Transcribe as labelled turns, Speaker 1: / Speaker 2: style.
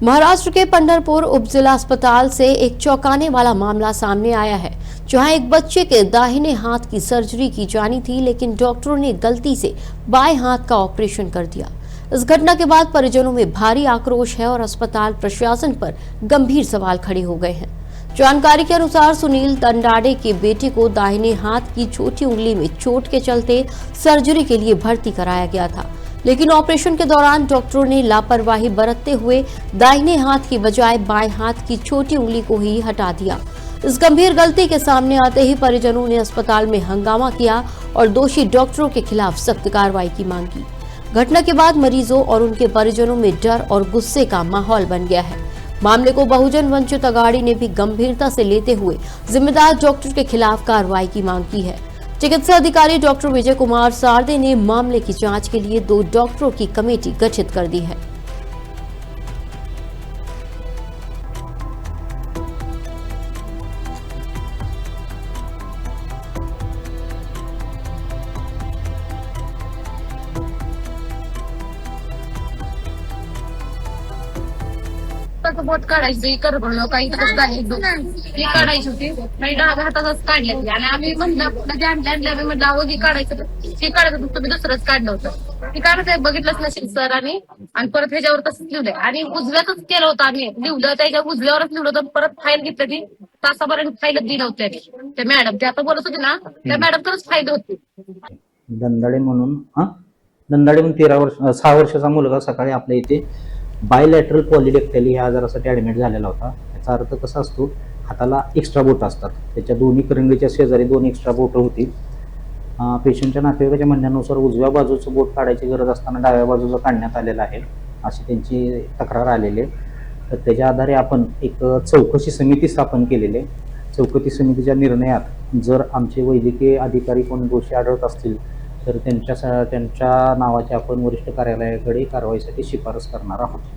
Speaker 1: महाराष्ट्र के पंढरपुर उपजिला अस्पताल से एक चौंकाने वाला मामला सामने आया है, जहां एक बच्चे के दाहिने हाथ की सर्जरी की जानी थी, लेकिन डॉक्टरों ने गलती से बाएं हाथ का ऑपरेशन कर दिया। इस घटना के बाद परिजनों में भारी आक्रोश है और अस्पताल प्रशासन पर गंभीर सवाल खड़े हो गए हैं। जानकारी के अनुसार सुनील दंडाड़े के बेटे को दाहिने हाथ की छोटी उंगली में चोट के चलते सर्जरी के लिए भर्ती कराया गया था, लेकिन ऑपरेशन के दौरान डॉक्टरों ने लापरवाही बरतते हुए दाहिने हाथ की बजाय बाएं हाथ की छोटी उंगली को ही हटा दिया। इस गंभीर गलती के सामने आते ही परिजनों ने अस्पताल में हंगामा किया और दोषी डॉक्टरों के खिलाफ सख्त कार्रवाई की मांग की। घटना के बाद मरीजों और उनके परिजनों में डर और गुस्से का माहौल बन गया है। मामले को बहुजन वंचित अघाड़ी ने भी गंभीरता से लेते हुए जिम्मेदार डॉक्टर के खिलाफ कार्रवाई की मांग की है। चिकित्सा अधिकारी डॉक्टर विजय कुमार सारदे ने मामले की जांच के लिए 2 डॉक्टरों की कमेटी गठित कर दी है।
Speaker 2: बोट काढायची कर म्हणलं काही ही काढायची होती नाही डाव्या हातातच काढली होती आणि आम्ही म्हणलं आणल्या म्हणलं अहो ही काढायचं हे काढायचं तुम्ही दुसरंच काढलं होतं ती काढायचं बघितलंच नसेल सर आणि परत ह्याच्यावर तसंच लिहिलंय आणि उजव्यातच केलं होतं आम्ही लिहिलं त्याच्या उजव्यावरच लिहिलं होतं परत फाईल घेतली ती तासापर्यंत फाईल दिलं होतं त्या मॅडम ते आता बोलत होते ना त्या मॅडमकडच फाईल होती।
Speaker 3: दंडाळे म्हणून 6 वर्षाचा मुलगा सकाळी आपल्या इथे बायलॅटरल पॉलिडेक्टली ह्या आजारासाठी ऍडमिट झालेला होता। याचा अर्थ कसा असतो, हाताला एक्स्ट्रा बोट असतात, त्याच्या दोन्ही करंगळीच्या शेजारी 2 एक्स्ट्रा बोट होती। पेशंटच्या नातेवाईकाच्या म्हणण्यानुसार उजव्या बाजूचं बोट काढायची गरज असताना डाव्या बाजूचं काढण्यात आलेलं आहे अशी त्यांची तक्रार आलेली आहे। तर त्याच्या आधारे आपण एक चौकशी समिती स्थापन केलेली आहे। चौकशी समितीच्या निर्णयात जर आमचे वैद्यकीय अधिकारी कोण दोषी आढळत असतील तर त्यांच्या नावाची आपण वरिष्ठ कार्यालयाकडे कारवाईसाठी शिफारस करणार आहोत।